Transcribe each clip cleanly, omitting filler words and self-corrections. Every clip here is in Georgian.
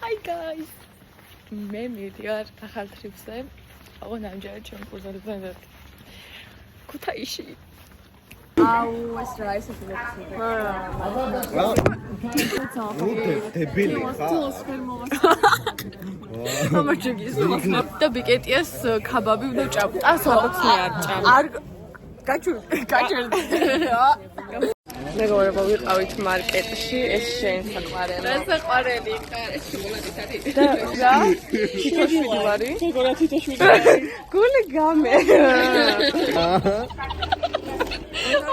Hi guys. მე მივიდივარ ახალ ტრიპზე. აღო ნამჯერად ჩემ კურსზე ვარ. ქუთაისში. აუ ეს რა ეს დებილი ხა ამაჩგის და ბიკეტიას ქაბაბი უნდა ჭამ. ასო არ ჭამ. არ გაჩვენ. მეგობრებო ვიყავით მარკეტში, ეს შენ საყვარელი. რა საყვარელი ხარ? ეს შოკოლადის არის. და რა? თითოშვილი ვარი? შოკოლადი თითოშვილი. გული გამე.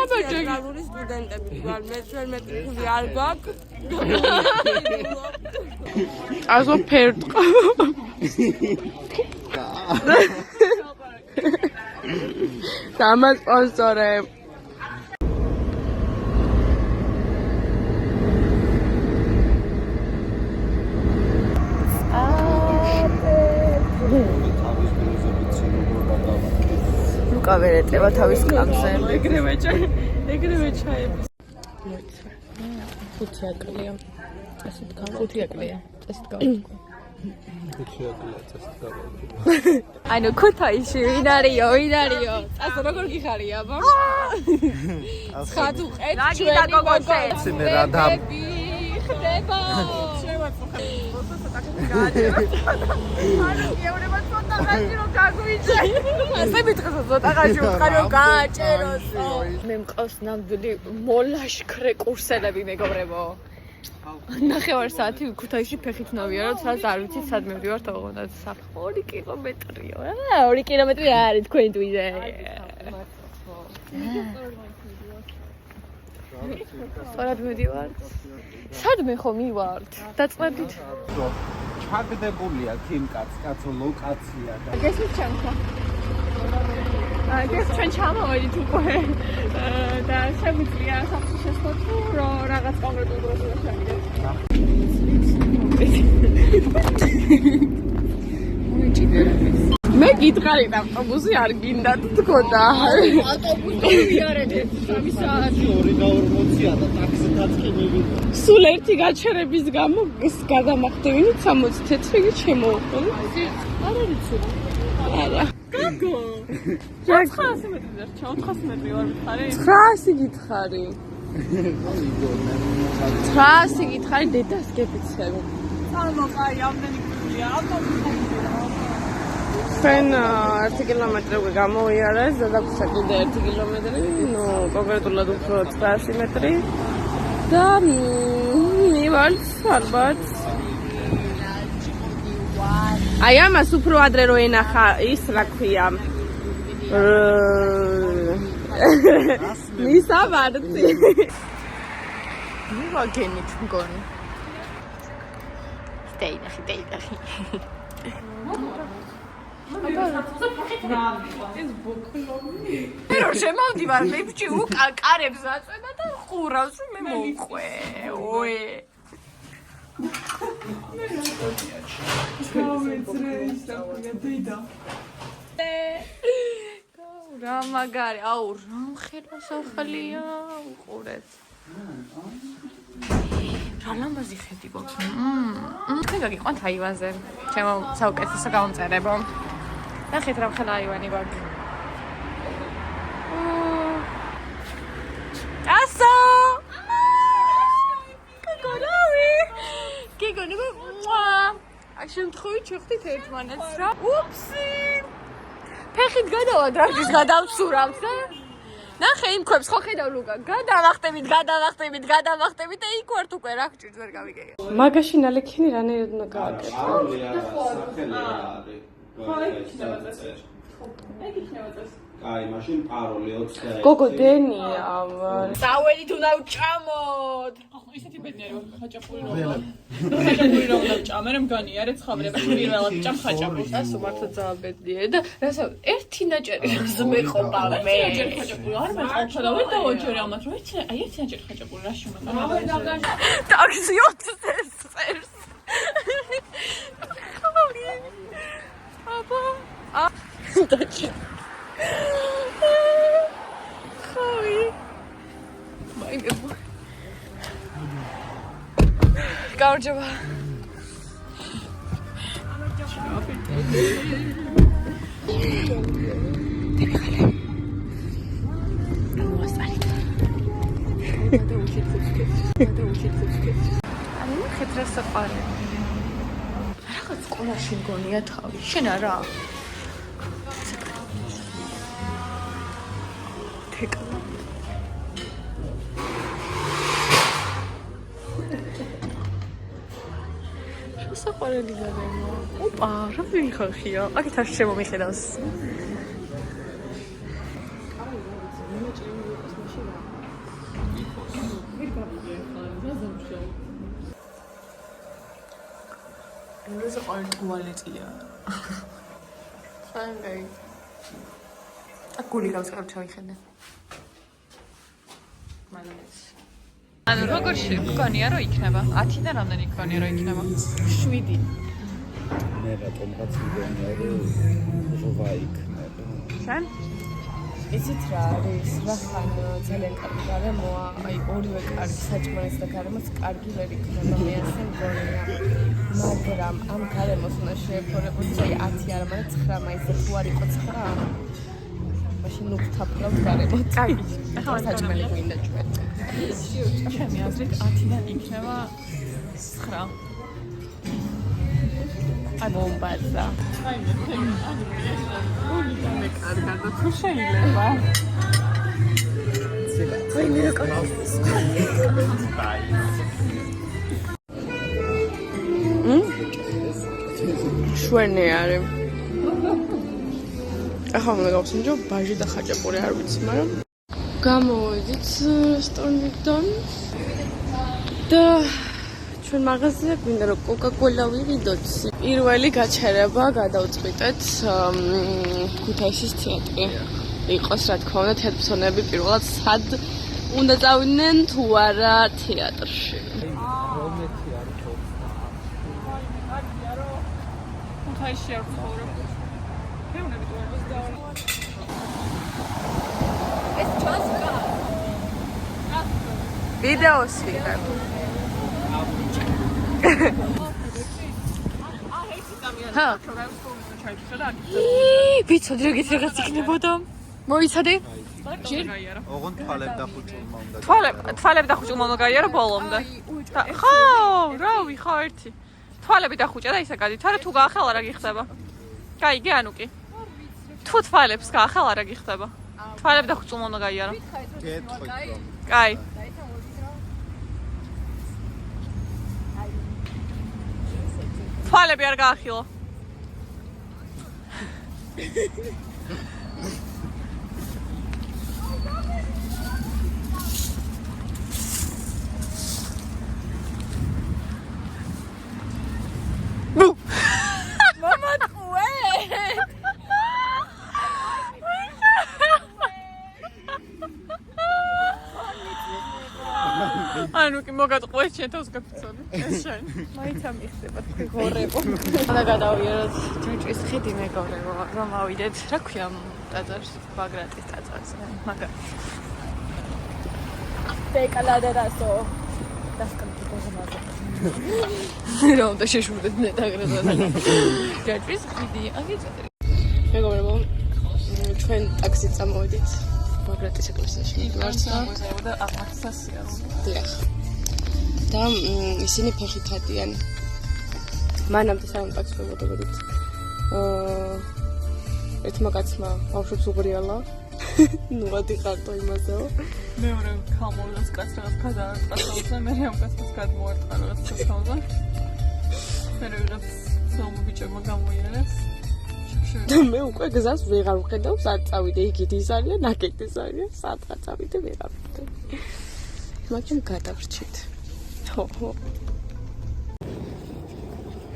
აბა ჯეგალური სტუდენტები ვარ, მე 12 წელი არ გაქვს. აზო ფერტყა. სამა სპონსორე. ლუკა ვერ ეტევა თავის კამზე. ეგრევე ჩაების. მოიცა. 5 აკლია. წესით გავა. 5 აკლია. წესით გავა. 5 აკლია წესით გავა. ანუ ქუთაისში ვინ არისო? წასო როგორ გიხარია, აბა? ცხადუ ყეთ ჩვენი გოგოშე. ცინე რა და ხდება. მე მყავს ნამდვილი მოლაშქრე კურსელები მეგობრებო. ნახევარ საათი ქუთაისში ფეხით ნავიარო, სადაც არ ვიცით სად მივდივართ ოღონდ 2 კილომეტრიო. 2 კილომეტრი არის თქვენ თვითე. სწორად მივდივართ. სადმე ხო მივართ? დაწყებით. ჩაგდებულია კაცო ლოკაცია და გესმით ჩემო? გეს ჩვენ ჩამოვედით უკვე და შეგვიძლია სახში შესვლა თუ რაღაც კონკრეტულ დროს შევიდეთ. მე გითხარი და ავტობუსი არ გინდათ თქოდა. ავტობუსი ვიარეთ 3 საათი 2:40 და ტაქსითაც კი მივიდა. სულ ერთი გაჩერების გამო გადამახდევინით 64 შემოვხდები. არ არის ცუდი. არა. გაგო. 400 მეტრი დარჩა, 400 მეტრი ვარ მითხარი. 900 გითხარი. 900 გითხარი დედას გეფიცები. სამოკაი ამდენი გულია, ავტობუსი. ჩვენ 1 კილომეტრი უკვე გამოვიარეს და დაგვსა კიდე 1 კილომეტრი, ნუ კონკრეტულად უფრო 900 მეტრი და მივართ ალბათ. აი ამას უფრო ადრე რო ენახა ის რა ქვია. მისავარდი. მივაგენით მგონი. დეინახი. მე შემოვდივარ ლიფტში უკარებს აწვენა და ხურავს მე მოყვე. ოე. რა მაგარი, აუ რა მხედა სახალია, უყურეთ. რა ლამაზი ხედი გვაქვს. თქვენ გაგიყვანთ აივანზე. ჩემო საუკეთესო გამომწერებო. ნახეთ რა მხელა აივანი გვაქვს. ასო! გიგონი აი შემთხვევით შევხვდით ერთმანეთს რა. უფსი! ფეხით გადავალ დრაგის გადავსურავთ და ნახე იმ ქვებს ხო ხედავ ლუკა. გადავახტებით და იქ ვართ უკვე რა გჭირს ვერ გავიგე. მაგაში ნალექინი რანაირად უნდა გააკეთო. აი, მაშინ პაროლი 26. გოგო დენია. დაველი თუ დავჭამოთ. ისეთი ბედნიერი ვარ ხაჭაპური რომ უნდა ვჭამე რომ განიარე ცხაბრება პირველად ვჭამ ხაჭაპურს. ასო მართლა ძალიან ბედნიერი და რასა ერთი ნაჭერი მეყობა მე. ერთი ხაჭაპური არ მეყობა და ვერ დავაჯერე ამათ რომ ერთი ნაჭერი ხაჭაპური რა შემოვა. ტაქსი 20 წერს. აბა. დაჭი. ხოი. მაინებო. გავრჯობა. რა საყარელი. რაღაც სკოლაში მგონია თავი. შენ არა? თეკლა. საყარელი გარემა. ოპა, რა ვიხარხია? აქეთ არ შემომიხედავს. ეს ყოველ ტუალეტია. ხანგაი. აკული გავს გავჩავიხედე. მალეს. ანუ როგორ შეგონია რომ იქნება? 10-დან რამდენი გონია რომ იქნება? 7. მე რატომღაც მგონია რომ 8 იქნება. შენ? იცით რა არის? რახან ძალიან კარგი გარემოა, აი ორივე კარგი საჭმელიც და გარემოც კარგი ვერ იქნება, მე ასე მგონია. მაგრამ ამ გარემოს უნდა შეეფორებოდეს აი 10 არა, მაგრამ 9 მაისზე თუ არ იყო 9. მაშინ ვთაფლავთ გარემოთ. კარგი. ახლა საჭმელი გვინდა ჩვენ. ჩემი აზრით 10-დან იქნება 9. აი მომბაძა. აი მე მე კარგად და თუ შეიძლება. აი მე რა კარგი. შვენე არის. ახლა მე გავხსენე ბაჟი და ხაჭაპური არ ვიცი, მაგრამ გამოვედით რესტორნიდან და ჩვენ მაღაზია გვინდა რომ კოკა-კოლა ვიყიდოთ. პირველი გაჩერება გადავწყვიტეთ ქუთაისის თეატრი. იყოს რა თქმა უნდა თეატრსონები პირველად სად უნდა წავიდნენ თუ არა თეატრში. რომეთი არის ქუთაისში არ ვცხოვრობ. მეუნები თუ არის და ეს ჩასკა. ვიდეოს ვიღებ. ჰა. ვიცოდი რომ გიც რაღაც იქნებოდა. მოიცადე? ოღონდ თვალებ და ხუჭულმა უნდა. თვალები და ხუჭულმა უნდა გაიარო ბოლომდე. ხო, რავი, ხო ერთი. თვალები და ხუჭა და ისე გადით. არა თუ გაახელ არა გიხდება. გაიგე ანუკი. თუ თვალებს გაახელ არა გიხდება. თვალები და ხუჭულმა უნდა გაიარო. გეტყვით რომ. კაი. თვალები არ გაახილო. მამა ტყუე. ანუ კი მოგატყვე შენ თავს გაფიცონე. ეს შენ. მაინც ამიხდება თქვი ღორებო. უნდა გადავიაროთ ჯოჭის ხიდი მეგობრებო, რომ ავიდეთ, რა ქვია ტაძარს, ბაგრატის ტაძარს, მაგრამ დეკალადერასო. დასკამტი გოზმაზე. რა უნდა შეშურდეთ ნეტაგრეზე. ჯოჭის ხიდი, აგიწევთ. მეგობრებო, ჩვენ ტაქსით წამოვიდით ბაგრატის ეკლესიაში. და აღმართსასია. დიახ. და ისინი ფეხით ადიან. მანამდე სამ ტაქსს ვებოდით. ერთმა კაცმა ბავშვებს უღრიალა. ნუ ადიხარტო იმასეო. მეორე ხამოლას კაც რაღაც გადაარტყა, მე ამ კაცს გადმოარტყა რაღაც სასწავლო. მე რაღაც სომბიჭებმა გამოიერეს. და მე უკვე გზას ვეღარ ვხედავ, სად წავიდე, იქით ის არის, ნაკეთ ის არის, სადღაც წავიდე, ვეღარ ვხედავ. მაგრამ გადავრჩით. ხო.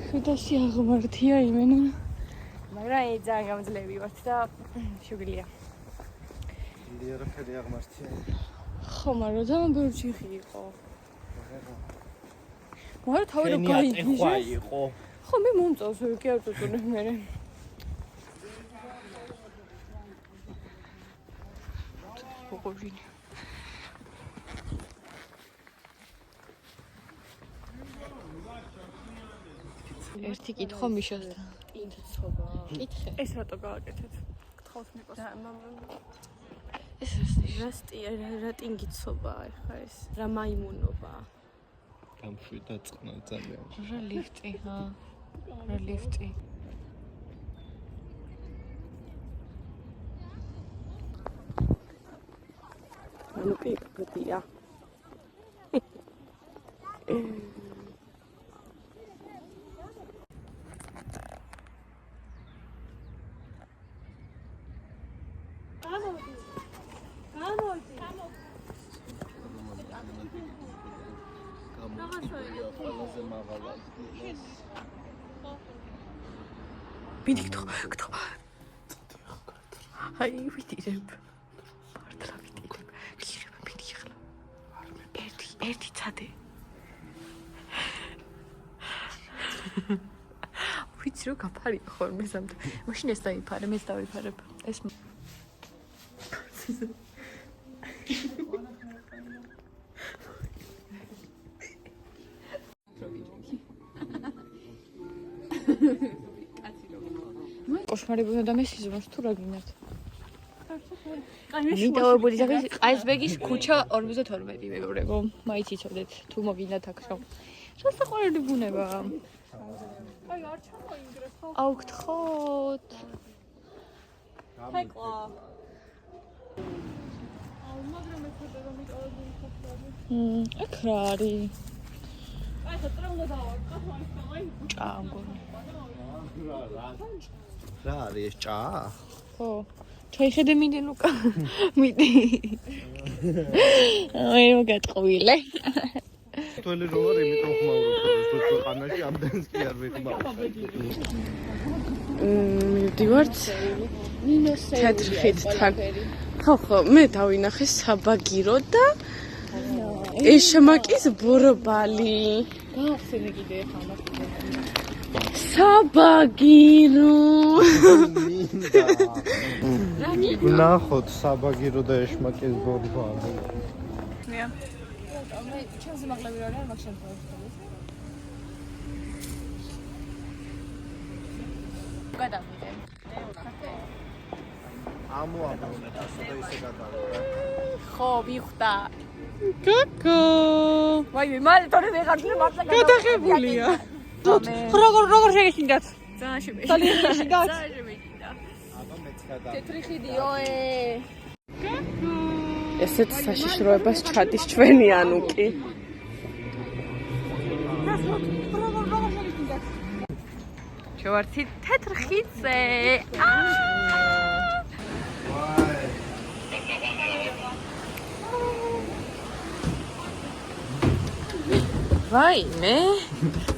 შედასი აღმართია იმენა. მაგრამ აი ძალიან გამძლეები ვართ და შეგვიძლია. ლიერაფერი აღმართია. ხო, მაგრამ ძალიან ბევრი ჩიხი იყო. მაგრამ თავი რომ გაიგიჟე. იყო. ხო, მე მომწონს კი არ წუწუნე მე. ბოღორინი. ერთი კითხვა მიშასთან. კითხვა. კითხე. ეს რატო გააკეთეთ? გთხოვს მიყოს. ეს რა ტინგიცობაა ხა ეს? რა მაიმუნობა? გამშვიდა წყნა ძალიან. რა ლიფტი, ჰა. რა ლიფტი. ანუ პიკდია. მიდი გთო. აი, ვიდირებ. მართლა ვიდირებ. გიღებ მიდი ახლა. ერთი წადე. ვიცი რომ გაფარია ხოლმე სამთ. მაშინ ეს დაიფარე, მეც დავიფარებ. ეს კოშმარებია და მე სიზმარს თუ რა გინდათ? მიდაობული ზაღის აიზბეგის ქუჩა 42 მეურებო. მაიც იცოდეთ თუ მოგინდათ აქ რომ. რა საყვარელი ბუნება. აი არ ჩამოინგრე ხო? აუ გთხოვთ. ფეკლა. აუ მაგრამ ეხება რომ მიტოვებული ხოხები. აქ რა არის? აი ხა ტრა უნდა დავარყო აი. ჭამგონი. რა არის ეს ჭაა? ხო. ჩაიხედე მინდა ლუკა. მიდი. აი რო გატყვილე. თველი რო არ იმიტომ ხმაურობ თუ ქვეყანაში ამდენს კი არ ვიხმაურობ. მივდივართ თეთრ ხიდთან. ხო, მე დავინახე საბაგირო და ეშმაკის ბორბალი. გაახსენე კიდე ხა მას. საბაგირო. ნახოთ საბაგირო და ეშმაკის ბორბალი. მია. მე ჩემს მაღლები რა არის მაგ შემთხვევაში. გადავიდე. ამოაბრუნეთ ასე და ისე გადავიდე. ხო, ვიხვდა. კაკო. ვაიმე, მალე თორე ვეღარ მართლა გადაღებულია. როგორ შეგეშინდათ? ძალიან შემეშინდა. ძალიან შემეშინდა. აბა მეც გადავიდე. თეთრი ხიდი, ოე. ესეც საშიშროებას ჩადის ჩვენი ანუკი. შევარცი თეთრ ხიდზე. ვაიმე.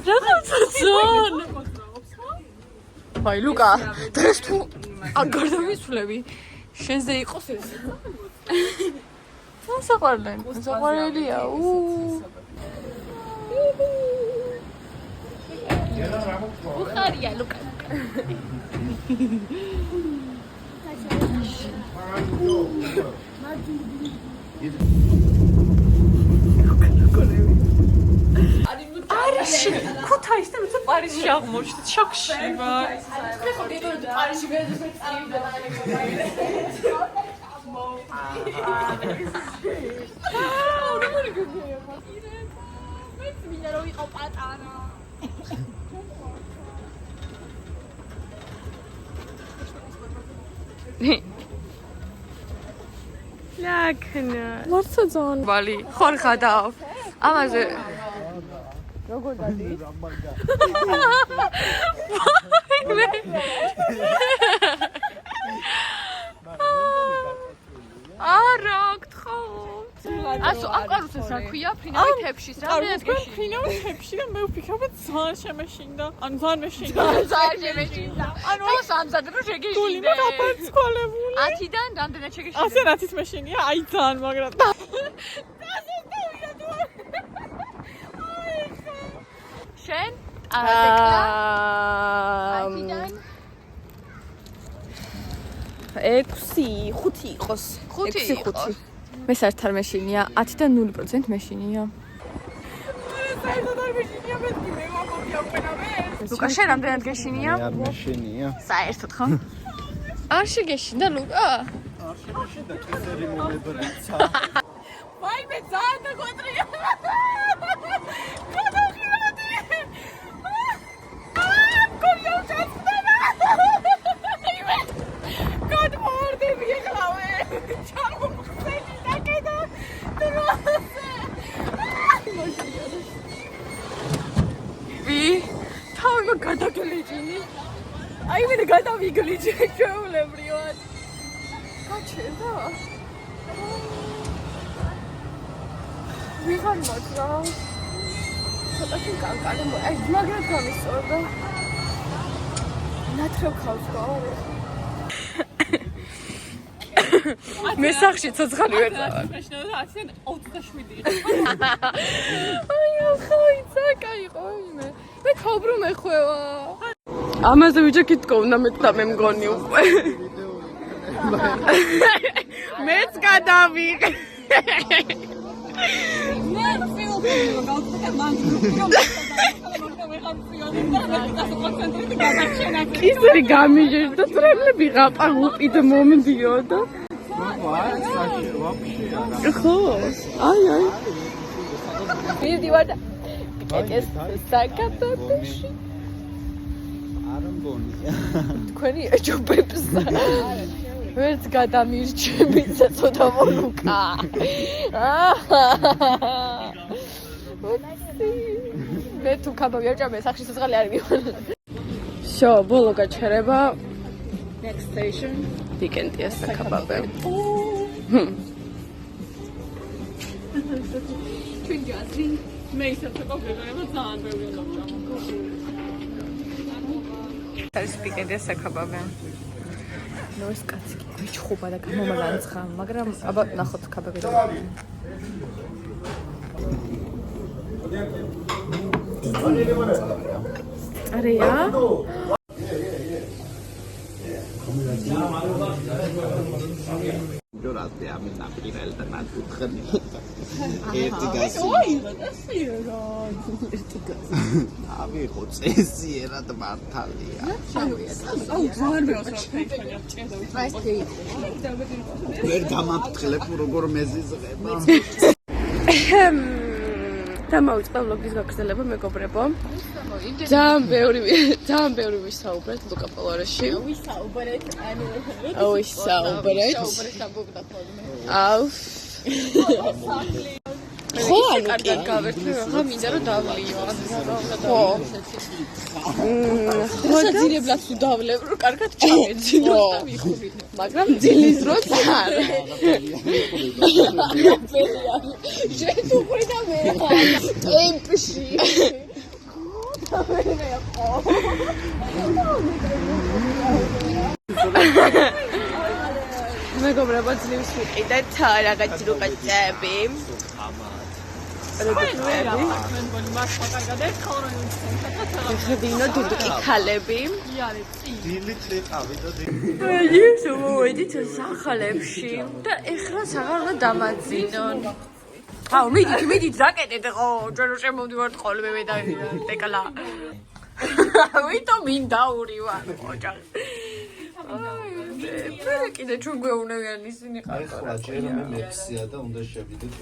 რაღაცა ძონ. ვაი ლუკა, დღეს თუ არ გარდამიცვლები, შენზე იყოს ეს. საყვარელია. უხარია ლუკა. პარიზში, ქუთაისში და პარიზში აღმოჩნდით შოქში ვარ. ხო, დედო პარიზში ვერდოს მე წავიდა და მე რო ვიყო პატარა. ლაკნა. მარცა ძალიან ვალი ხარ ხადავ. ამაზე როგორ დადის? არა, გთხოვთ. ასო, ამ კარუსელს რა ქვია? ფრინავი თეფშის რა მეადგეში. ფრინავი თეფში და მე ვფიქრობ ძალიან შემეშინდა. ანუ ძალიან მეშინდა. ძალიან შემეშინდა. ანუ ეს ამზად რო შეგეშინდე. გულიმ დაფარცხოლებული. 10-დან რამდენად შეგეშინდე? 100 რათით მეშინია? აი ძალიან მაგრამ. შენ? დეკლა? 10-დან? 6, 5 იყოს. 5. მე საერთოდ არ მეშინია, 10-დან 0% მეშინია. საერთოდ არ მეშინია, მეთქი მე ვამბობია ყველავე. ლუკა, შენ რამდენად გეშინია? მე არ მეშინია. საერთოდ ხო? არ შეგეშინდა ლუკა? არ შემეშინდა წესერი მომებრიცა. ვაიმე ძალიან დაგვატრია. თავი გადაგლიჯინი. აი მე გადავიგლიჯე ჩვეულებრივად. გაჩერდა? ვიღარ მოძრა. ცოტაში კანკანი აი მაგრად გამისწორდა. ნათრევ ხავს გავარე. მე სახში ცოცხალი ვერ წავალ. Fresh 27 იყო. აი ახლა იცაკაიყო იმე. მე ქობრუ მეხვევა. ამაზე ვიჯექი თქონა მე მე მგონი უკვე. მეც გადავიღე. მე ფილმი გავხდე მან. ისე გამიჟერდა ტრემლები გაყა უპიდ მომდიოდა. ხო, აი. ვიდივარ და ეს საკათებში. არა მგონია. თქვენი ეჭობებს. ვერც გადამირჩებით ცოტა მოლუკა. მე თუ ქაბავი აჭამე სახში სოცხალი არ მიყოლა. შო, ბოლო გაჩერება. Next station. ვიკენდია საკაბავე. ჩვენ ჯაზრი მე ისე თქობერება ძალიან ბევრი უნდა. არის ვიკენდია საკაბავე. ნუ ეს კაცი გიჩხუბა და გამომალანცხა, მაგრამ აბა ნახოთ კაბავე. Aria? ჯორასტი ამის აპირელ და ნაკუთხნი. ერთი გასი. ავიღო წესი ერად მართალია. ძალიან მეოსრა ფეიქანია ჭედა. ვერ გამაფრთხილებ როგორ მეზიზღება. დამოუწყდა ვლოგის გაგრძელება მეგობრებო. ძალიან ბევრი ვისაუბრეთ ლუკა პოლარაში. ვისაუბრეთ, ანუ ვისაუბრეთ. საბუგდა ხოლმე. აუ. ხო, კარგად გავერთე, რა მინდა რომ დავლიო. ხო. ხოძირებლად თუ დავლებ, რომ კარგად ჩავეძინო და ვიხურით. მაგრამ ძილის დროს არ. შენ თუ ყვი და მე. ტემპში. მეგობრებო, ძლივს ვიყიდეთ რაღაც რუკაჭები. ხედინო დუდუკი ქალები. დილით ლიყავი და ის მოვედით სახალებში და ეხლა საღარღა დამაძინონ. აუ მიდით რაკეტეთ ხო ჩვენ შემოვდივართ ხოლმე მე და ტეკლა. ვიტომ მინდა ურივარ ოჯახი. აი კიდე ჩვენ გვეუნებიან ისინი ახლა ჯერ მე მექსია და უნდა შევიდეთ.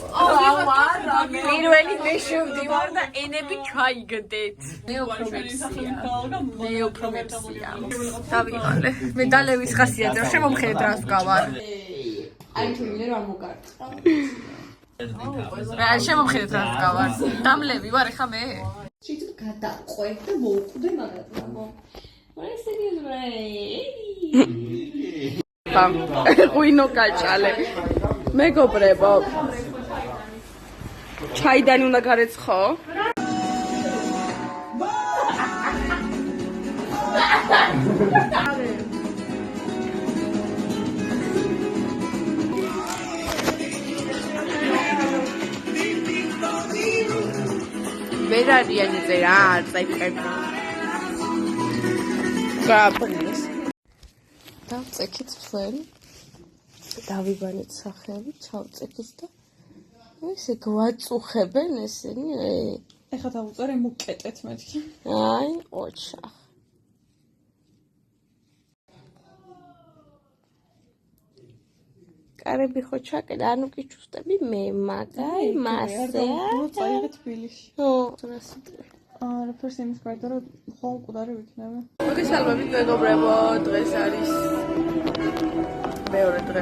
პირველი მე შევდივარ და ენები ჩაიგდეთ. მე უფრო მექსია. დავიღალე. მე დალევის ხასიათზე შემომხედეთ რას გავარ. აი თუ მინე რა მოგარტყა. აი შემომხედეთ რას გავარ. დამლევი ვარ ხა მე. შეიძლება გადაყვე და მოუკვდე მაგრამ რა ღვინო გაჭალე. მეგობრებო. ჩაიდანი უნდა გარეცხო? ვერ არიან ზე რა წაიყვები. გაბნის. დავწექით ჩვენ. დავიბანეთ სახელი, ჩავწექით და ესე გვაწუხებენ ესენი. ეხლა დავუწერე მუკეტეთ მეთქი. აი, ოჩა. კარები ხო ჩაკედა, ანუ კი ჩუსტები მე მაგაი მასე. წაიღე თბილისში. ო, რასიტყვი. არაფერს იმის გარდა რომ ხოლმე მკვდარი ვიქნები. მოგესალმებით მეგობრებო, დღეს არის მეორე დღე.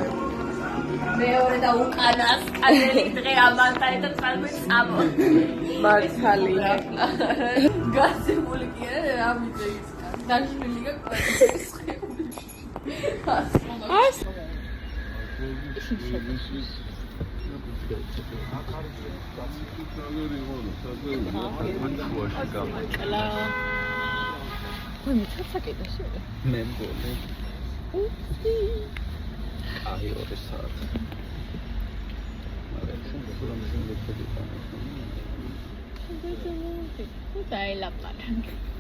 მეორე და უკანას კანელი დღე ამანთან ერთად წამო. მართალი. გასებული კი არა, ამიძე ის. დაშვილი გაკვეთეს. მე მგონი. აი 2 საათი. დაელაპარაკე.